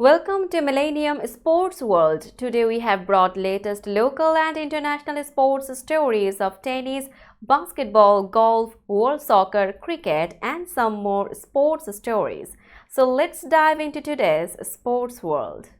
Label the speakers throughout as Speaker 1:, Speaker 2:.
Speaker 1: Welcome to Millennium Sports World. Today we have brought latest local and international sports stories of tennis, basketball, golf, world soccer, cricket and some more sports stories. So let's dive into today's sports world.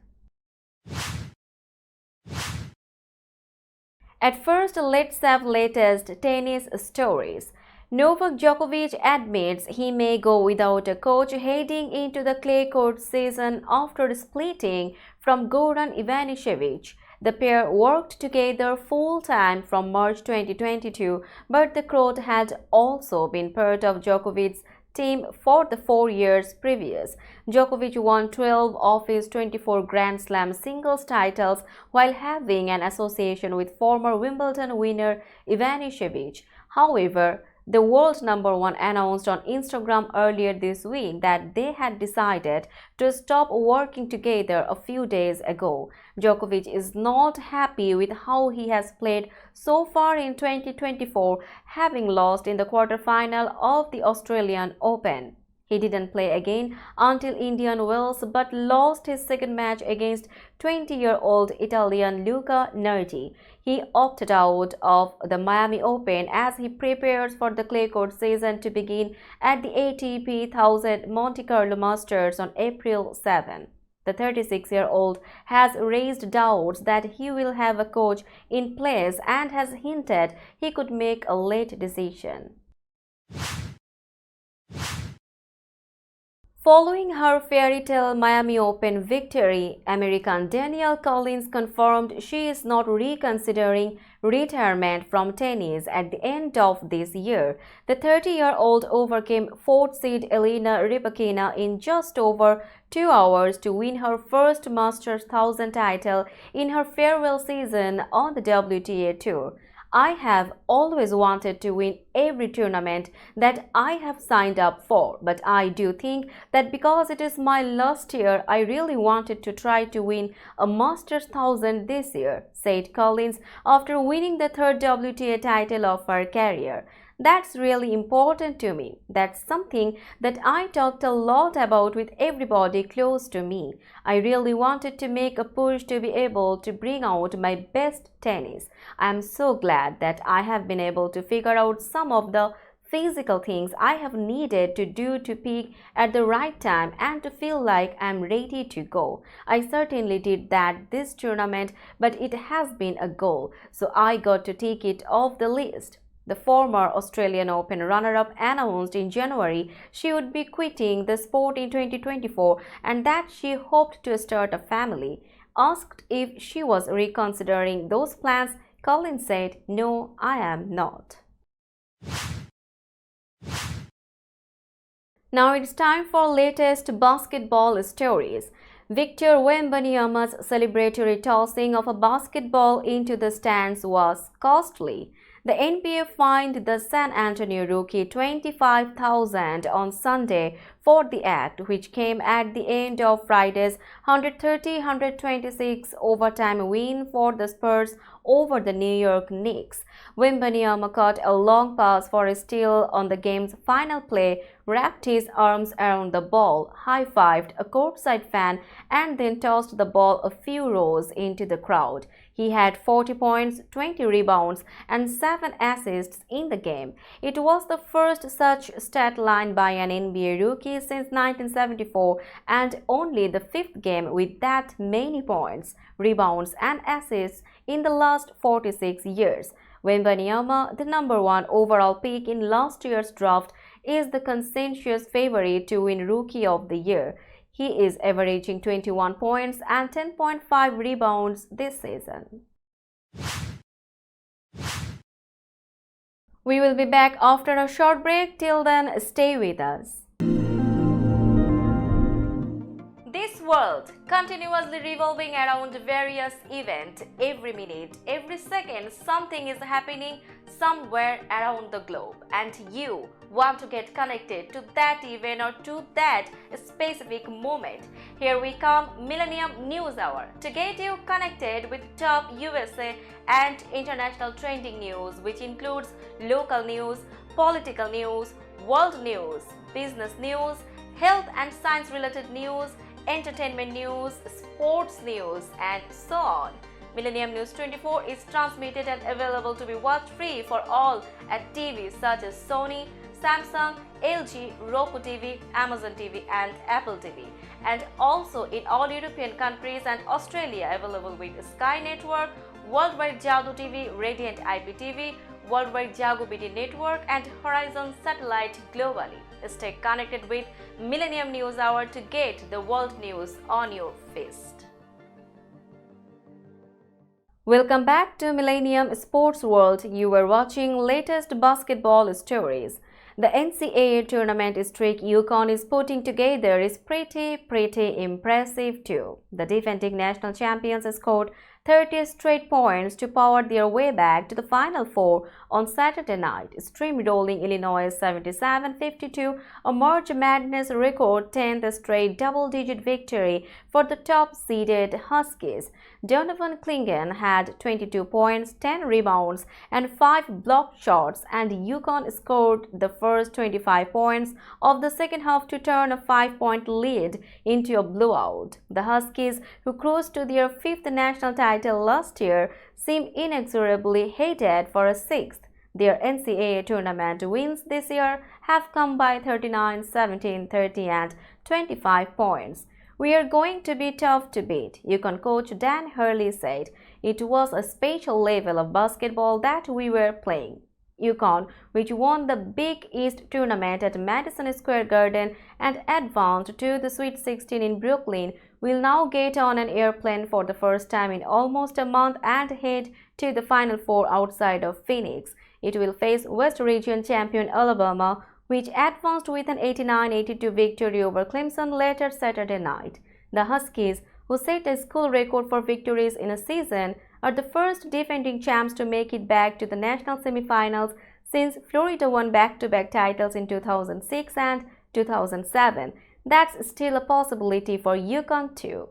Speaker 1: At first, let's have latest tennis stories. Novak Djokovic admits he may go without a coach heading into the clay court season after splitting from Goran Ivanisevic. The pair worked together full-time from March 2022, but the Croat had also been part of Djokovic's team for the 4 years previous. Djokovic won 12 of his 24 Grand Slam singles titles while having an association with former Wimbledon winner Ivanisevic. However, the world number one announced on Instagram earlier this week that they had decided to stop working together a few days ago. Djokovic is not happy with how he has played so far in 2024, having lost in the quarterfinal of the Australian Open. He didn't play again until Indian Wells but lost his second match against 20-year-old Italian Luca Nerti. He opted out of the Miami Open as he prepares for the clay court season to begin at the ATP 1000 Monte Carlo Masters on April 7. The 36-year-old has raised doubts that he will have a coach in place and has hinted he could make a late decision. Following her fairy tale Miami Open victory, American Danielle Collins confirmed she is not reconsidering retirement from tennis at the end of this year. The 30-year-old overcame fourth seed Elena Rybakina in just over 2 hours to win her first Masters 1000 title in her farewell season on the WTA Tour. I have always wanted to win every tournament that I have signed up for, but I do think that because it is my last year, I really wanted to try to win a Masters 1000 this year, said Collins after winning the third WTA title of her career. That's really important to me. That's something that I talked a lot about with everybody close to me. I really wanted to make a push to be able to bring out my best tennis. I am so glad that I have been able to figure out some of the physical things I have needed to do to peak at the right time and to feel like I'm ready to go. I certainly did that this tournament, but it has been a goal, so I got to take it off the list. The former Australian Open runner-up announced in January she would be quitting the sport in 2024 and that she hoped to start a family. Asked if she was reconsidering those plans, Collins said, "No, I am not." Now it's time for latest basketball stories. Victor Wembanyama's celebratory tossing of a basketball into the stands was costly. The NBA fined the San Antonio rookie $25,000 on Sunday for the act, which came at the end of Friday's 130-126 overtime win for the Spurs over the New York Knicks. Wembanyama caught a long pass for a steal on the game's final play, wrapped his arms around the ball, high-fived a courtside fan, and then tossed the ball a few rows into the crowd. He had 40 points, 20 rebounds, and 7 assists in the game. It was the first such stat line by an NBA rookie since 1974 and only the 5th game with that many points, rebounds, and assists in the last 46 years. Wembanyama, the number 1 overall pick in last year's draft, is the consensus favorite to win Rookie of the Year. He is averaging 21 points and 10.5 rebounds this season. We will be back after a short break. Till then, stay with us. This world continuously revolving around various events. Every minute, every second, something is happening somewhere around the globe, and you want to get connected to that event or to that specific moment. Here we come, Millennium News Hour, to get you connected with top USA and international trending news, which includes local news, political news, world news, business news, health and science related news, entertainment news, sports news, and so on. Millennium News 24 is transmitted and available to be watched free for all at TVs such as Sony, Samsung, LG, Roku TV, Amazon TV, and Apple TV, and also in all European countries and Australia, available with Sky Network, Worldwide Jago TV, Radiant IPTV, Worldwide Jago BT Network, and Horizon Satellite globally. Stay connected with Millennium News Hour to get the world news on your fist. Welcome back to Millennium Sports World. You are watching latest basketball stories. The NCAA tournament streak UConn is putting together is pretty impressive too. The defending national champions scored 30 straight points to power their way back to the Final Four on Saturday night, steamrolling Illinois 77-52, a March Madness record 10th straight double-digit victory for the top-seeded Huskies. Donovan Clingan had 22 points, 10 rebounds, and 5 blocked shots, and UConn scored the first 25 points of the second half to turn a 5-point lead into a blowout. The Huskies, who cruised to their 5th national title last year, seem inexorably headed for a 6th. Their NCAA tournament wins this year have come by 39, 17, 30, and 25 points. "We are going to be tough to beat," UConn coach Dan Hurley said. "It was a special level of basketball that we were playing." UConn, which won the Big East tournament at Madison Square Garden and advanced to the Sweet 16 in Brooklyn, will now get on an airplane for the first time in almost a month and head to the Final Four outside of Phoenix. It will face West Region champion Alabama, which advanced with an 89-82 victory over Clemson later Saturday night. The Huskies, who set a school record for victories in a season, are the first defending champs to make it back to the national semifinals since Florida won back-to-back titles in 2006 and 2007. That's still a possibility for UConn too.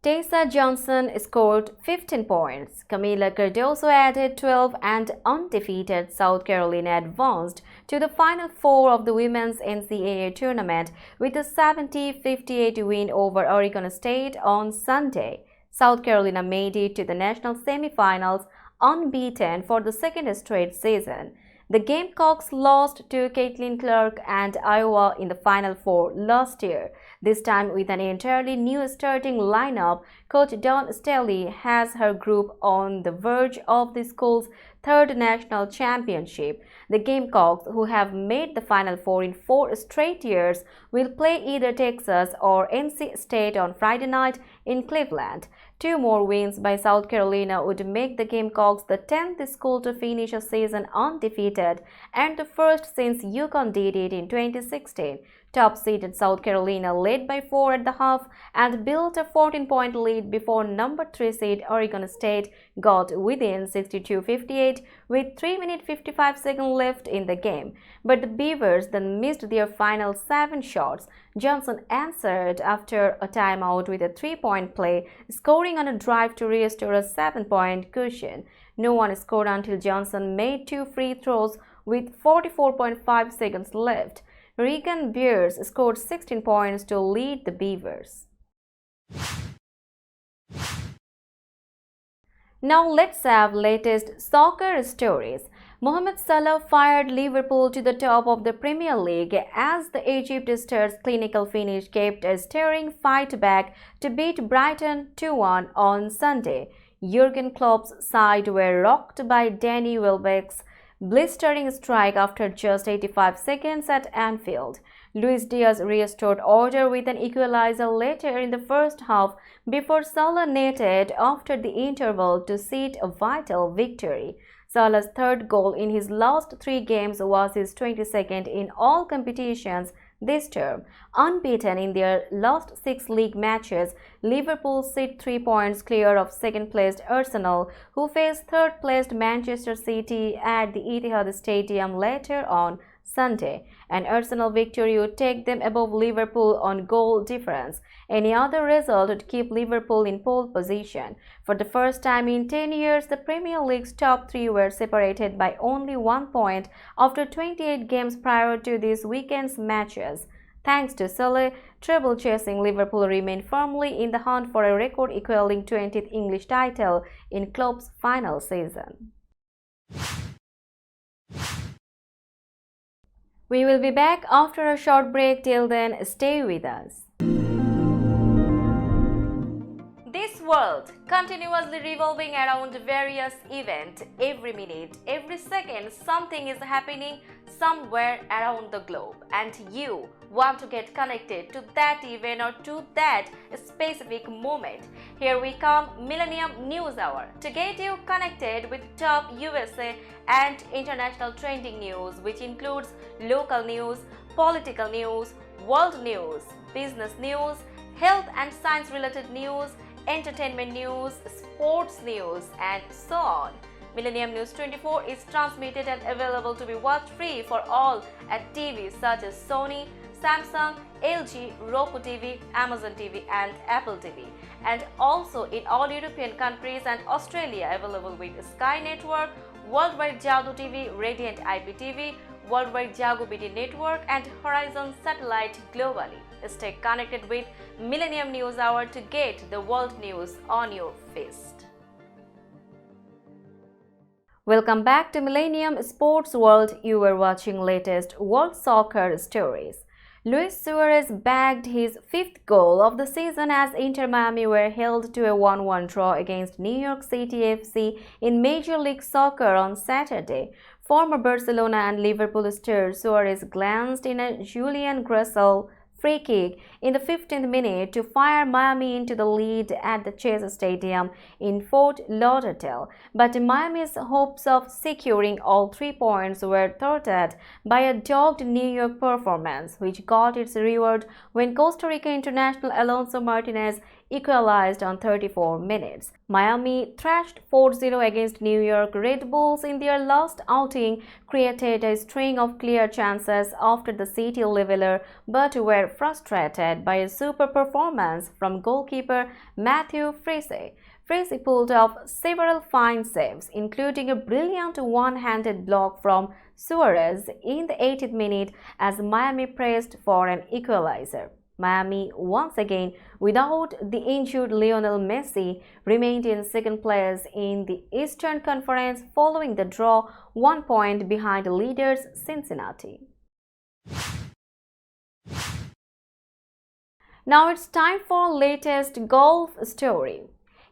Speaker 1: Tessa Johnson scored 15 points. Camila Cardoso added 12 and undefeated South Carolina advanced to the Final Four of the Women's NCAA tournament with a 70-58 win over Oregon State on Sunday. South Carolina made it to the national semifinals unbeaten for the second straight season. The Gamecocks lost to Caitlin Clark and Iowa in the Final Four last year. This time with an entirely new starting lineup, Coach Dawn Staley has her group on the verge of the school's third national championship. The Gamecocks, who have made the Final Four in 4 straight years, will play either Texas or NC State on Friday night in Cleveland. 2 more wins by South Carolina would make the Gamecocks the 10th school to finish a season undefeated and the first since UConn did it in 2016. Top-seeded South Carolina led by 4 at the half and built a 14-point lead before number 3 seed Oregon State got within 62-58 with 3 minutes 55 seconds left in the game. But the Beavers then missed their final 7 shots. Johnson answered after a timeout with a 3-point play, scoring on a drive to restore a 7-point cushion. No one scored until Johnson made 2 free throws with 44.5 seconds left. Regan Beers scored 16 points to lead the Beavers. Now let's have latest soccer stories. Mohamed Salah fired Liverpool to the top of the Premier League as the Egypt Stars' clinical finish kept a stirring fight back to beat Brighton 2-1 on Sunday. Jurgen Klopp's side were rocked by Danny Welbeck's blistering strike after just 85 seconds at Anfield. Luis Diaz restored order with an equalizer later in the first half before Salah netted after the interval to seal a vital victory. Salah's third goal in his last 3 games was his 22nd in all competitions this term. Unbeaten in their last 6 league matches, Liverpool sit 3 points clear of second-placed Arsenal, who face third-placed Manchester City at the Etihad Stadium later on Sunday. An Arsenal victory would take them above Liverpool on goal difference. Any other result would keep Liverpool in pole position. For the first time in 10 years, the Premier League's top three were separated by only 1 point after 28 games prior to this weekend's matches. Thanks to Salah, treble-chasing Liverpool remain firmly in the hunt for a record-equaling 20th English title in Klopp's final season. We will be back after a short break. Till then, stay with us. This world continuously revolving around various events. Every minute, every second, something is happening somewhere around the globe, and you want to get connected to that event or to that specific moment. Here we come, Millennium News Hour, to get you connected with top USA and international trending news, which includes local news, political news, world news, business news, health and science related news, entertainment news, sports news, and so on. Millennium News 24 is transmitted and available to be watched free for all at TVs such as Sony, Samsung, LG, Roku TV, Amazon TV, and Apple TV, and also in all European countries and Australia, available with Sky Network, Worldwide Jago TV, Radiant IPTV, Worldwide Jago BD Network, and Horizon Satellite globally. Stay connected with Millennium News Hour to get the world news on your fist. Welcome back to Millennium Sports World. You are watching latest world soccer stories. Luis Suarez bagged his fifth goal of the season as Inter Miami were held to a 1-1 draw against New York City FC in Major League Soccer on Saturday. Former Barcelona and Liverpool star Suarez glanced in a Julian Gressel free kick in the 15th minute to fire Miami into the lead at the Chase Stadium in Fort Lauderdale. But Miami's hopes of securing all 3 points were thwarted by a dogged New York performance, which got its reward when Costa Rica international Alonso Martinez equalized on 34 minutes. Miami thrashed 4-0 against New York Red Bulls in their last outing, created a string of clear chances after the city leveler, but were frustrated by a super performance from goalkeeper Matthew Freese. Freese pulled off several fine saves, including a brilliant one-handed block from Suarez in the 80th minute as Miami pressed for an equalizer. Miami, once again without the injured Lionel Messi, remained in second place in the Eastern Conference following the draw, 1 point behind leaders Cincinnati. Now it's time for latest golf story.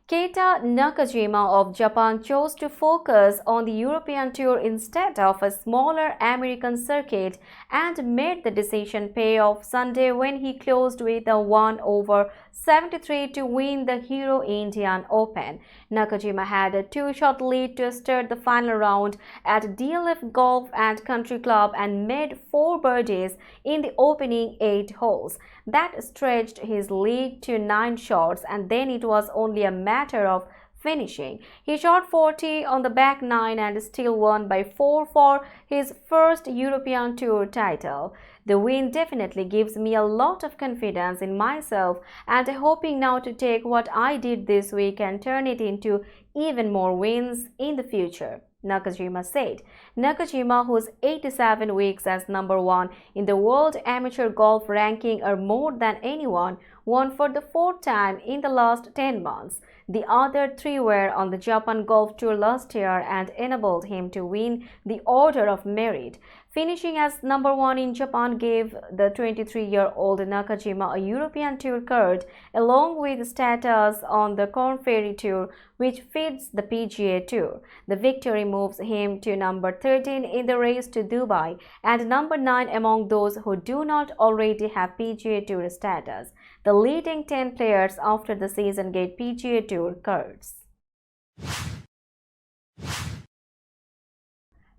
Speaker 1: Keita Nakajima of Japan chose to focus on the European Tour instead of a smaller American circuit and made the decision pay off Sunday when he closed with a 1/73 to win the Hero Indian Open. Nakajima had a 2-shot lead to start the final round at DLF Golf and Country Club and made 4 birdies in the opening 8 holes. That stretched his lead to 9 shots, and then it was only a matter of finishing. He shot 40 on the back 9 and still won by 4 for his first European Tour title. The win definitely gives me a lot of confidence in myself, and I'm hoping now to take what I did this week and turn it into even more wins in the future, Nakajima said. Nakajima, whose 87 weeks as number 1 in the World Amateur Golf ranking are more than anyone, won for the 4th time in the last 10 months. The other 3 were on the Japan Golf Tour last year and enabled him to win the Order of Merit. Finishing as number 1 in Japan gave the 23-year-old Nakajima a European Tour card along with status on the Korn Ferry Tour, which feeds the PGA Tour. The victory moves him to number 13 in the race to Dubai and number 9 among those who do not already have PGA Tour status. The leading 10 players after the season get PGA Tour cards.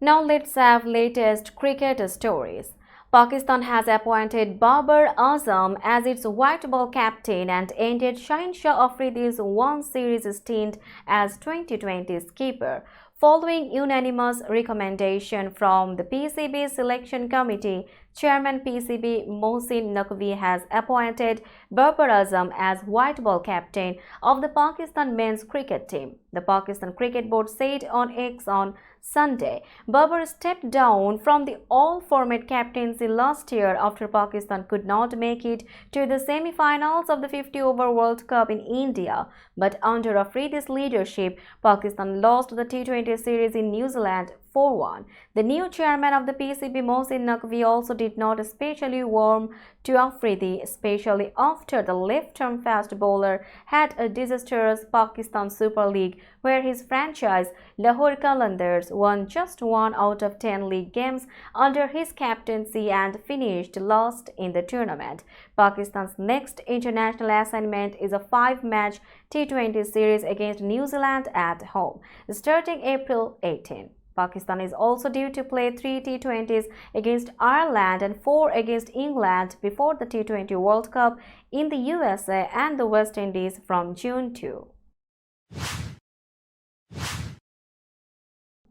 Speaker 1: Now let's have latest cricket stories. Pakistan has appointed Babar Azam as its white ball captain and ended Shaheen Shah Afridi's one series stint as 2020 skipper. Following unanimous recommendation from the PCB Selection Committee, Chairman PCB Mohsin Naqvi has appointed Babar Azam as white ball captain of the Pakistan men's cricket team. The Pakistan Cricket Board said on X on Sunday. Babar stepped down from the all-format captaincy last year after Pakistan could not make it to the semi-finals of the 50-over World Cup in India. But under Afridi's leadership, Pakistan lost the T20 series in New Zealand 4-1. The new chairman of the PCB, Mohsin Naqvi, also did not especially warm to Afridi, especially after the left-arm fast bowler had a disastrous Pakistan Super League where his franchise Lahore Qalandars won just 1 out of 10 league games under his captaincy and finished last in the tournament. Pakistan's next international assignment is a 5-match T20 series against New Zealand at home, starting April 18. Pakistan is also due to play 3 T20s against Ireland and 4 against England before the T20 World Cup in the USA and the West Indies from June 2.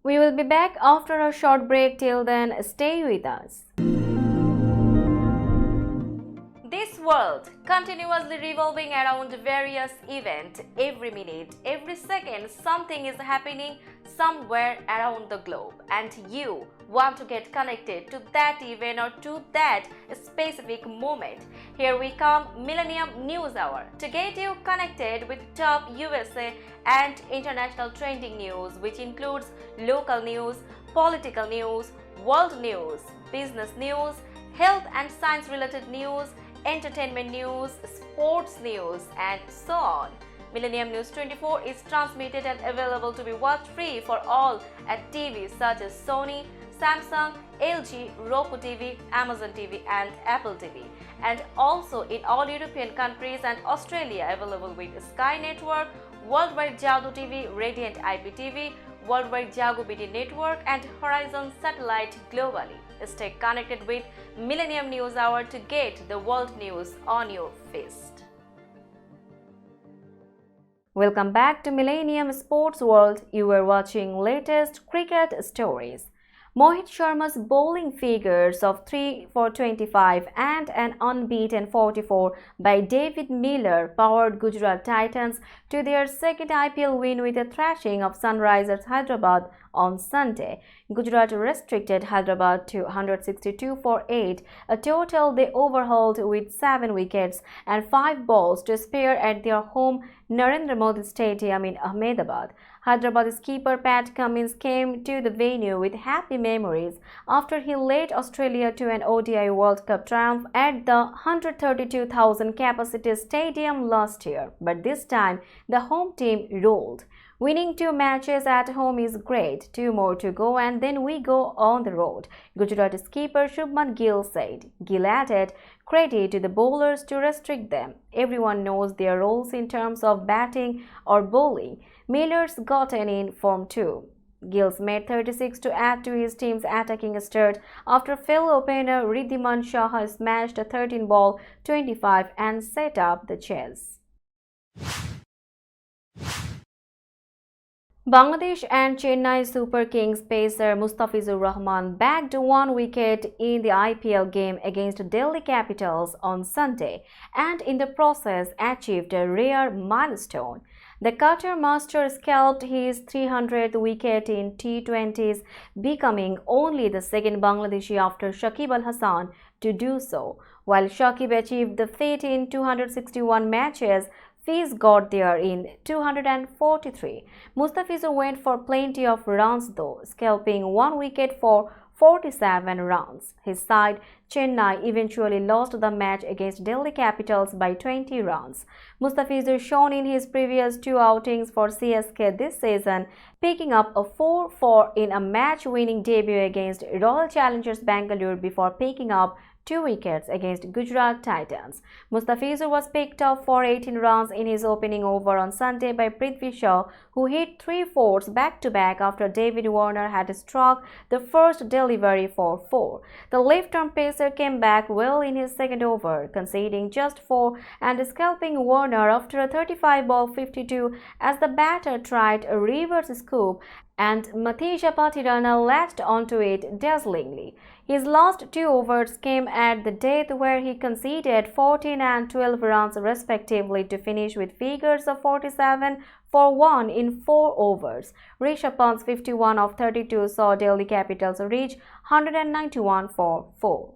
Speaker 1: We will be back after a short break. Till then, stay with us. This world continuously revolving around various events. Every minute, every second, something is happening somewhere around the globe, and you want to get connected to that event or to that specific moment. Here we come, Millennium News Hour, to get you connected with top USA and international trending news, which includes local news, political news, world news, business news, health and science related news, entertainment news, sports news, and so on. Millennium News 24 is transmitted and available to be watched free for all at TVs such as Sony, Samsung, LG, Roku TV, Amazon TV, and Apple TV, and also in all European countries and Australia, available with Sky Network, Worldwide Jago TV, Radiant IPTV, Worldwide Jago BD Network, and Horizon Satellite globally. Stay connected with Millennium News Hour to get the world news on your fist. Welcome back to Millennium Sports World. You are watching latest cricket stories. Mohit Sharma's bowling figures of 3 for 25 and an unbeaten 44 by David Miller powered Gujarat Titans to their second IPL win with a thrashing of Sunrisers Hyderabad on Sunday. Gujarat restricted Hyderabad to 162 for 8, a total they overhauled with 7 wickets and 5 balls to spare at their home Narendra Modi Stadium in Ahmedabad. Hyderabad's keeper Pat Cummins came to the venue with happy memories after he led Australia to an ODI World Cup triumph at the 132,000 capacity stadium last year. But this time, the home team ruled. Winning 2 matches at home is great, 2 more to go and then we go on the road, Gujarat's keeper Shubman Gill said. Gill added, credit to the bowlers to restrict them. Everyone knows their roles in terms of batting or bowling. Miller's gotten in form too. Gills made 36 to add to his team's attacking start after fellow opener Riddhiman Shah smashed a 13-ball 25 and set up the chase. Bangladesh and Chennai Super Kings pacer Mustafizur Rahman bagged 1 wicket in the IPL game against Delhi Capitals on Sunday and in the process achieved a rare milestone. The Qatar master scalped his 300th wicket in T20s, becoming only the second Bangladeshi after Shakib Al Hasan to do so. While Shakib achieved the feat in 261 matches, Fiz got there in 243. Mustafizur went for plenty of runs though, scalping 1 wicket for 47 runs. His side, Chennai, eventually lost the match against Delhi Capitals by 20 runs. Mustafizur shone in his previous 2 outings for CSK this season, picking up a 4-4 in a match-winning debut against Royal Challengers Bangalore before picking up 2 wickets against Gujarat Titans. Mustafizur was picked up for 18 runs in his opening over on Sunday by Prithvi Shaw, who hit 3 fours back-to-back after David Warner had struck the first delivery for 4. The left-arm pacer came back well in his second over, conceding just 4 and scalping Warner after a 35-ball 52 as the batter tried a reverse scoop and Matheesha Pathirana latched onto it dazzlingly. His last 2 overs came at the death where he conceded 14 and 12 runs respectively to finish with figures of 47 for 1 in 4 overs. Rishabh Pant's 51 of 32 saw Delhi Capitals reach 191 for 4.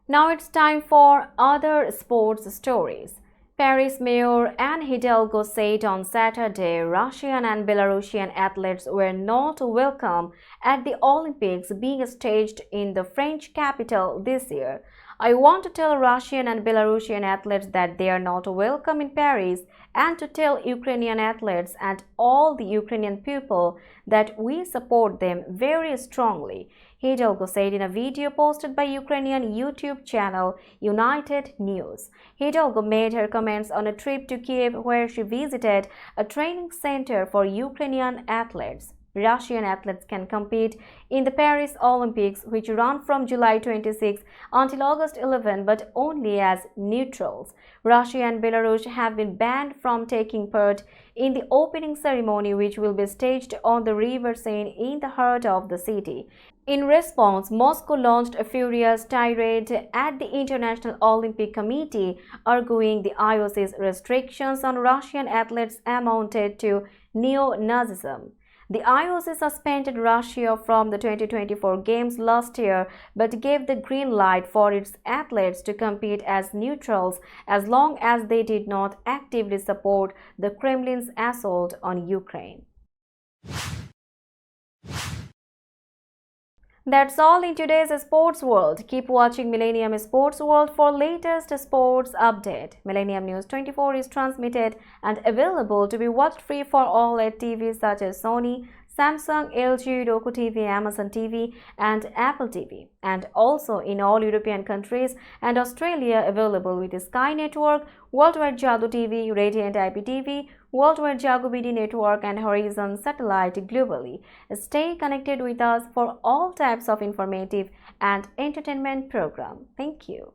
Speaker 1: Now it's time for other sports stories. Paris Mayor Anne Hidalgo said on Saturday Russian and Belarusian athletes were not welcome at the Olympics being staged in the French capital this year. I want to tell Russian and Belarusian athletes that they are not welcome in Paris and to tell Ukrainian athletes and all the Ukrainian people that we support them very strongly, Hidalgo said in a video posted by Ukrainian YouTube channel United News. Hidalgo made her comments on a trip to Kiev where she visited a training center for Ukrainian athletes. Russian athletes can compete in the Paris Olympics, which run from July 26 until August 11, but only as neutrals. Russia and Belarus have been banned from taking part in the opening ceremony, which will be staged on the river Seine in the heart of the city. In response, Moscow launched a furious tirade at the International Olympic Committee, arguing the IOC's restrictions on Russian athletes amounted to neo-Nazism. The IOC suspended Russia from the 2024 Games last year but gave the green light for its athletes to compete as neutrals as long as they did not actively support the Kremlin's assault on Ukraine. That's all in today's Sports World. Keep watching Millennium Sports World for latest sports update. Millennium News 24 is transmitted and available to be watched free for all at TVs such as Sony, Samsung, LG, Roku TV, Amazon TV and Apple TV, and also in all European countries and Australia available with Sky Network, Worldwide Jago TV, Radiant IPTV, Worldwide Jago BD Network and Horizon Satellite globally. Stay connected with us for all types of informative and entertainment program. Thank you.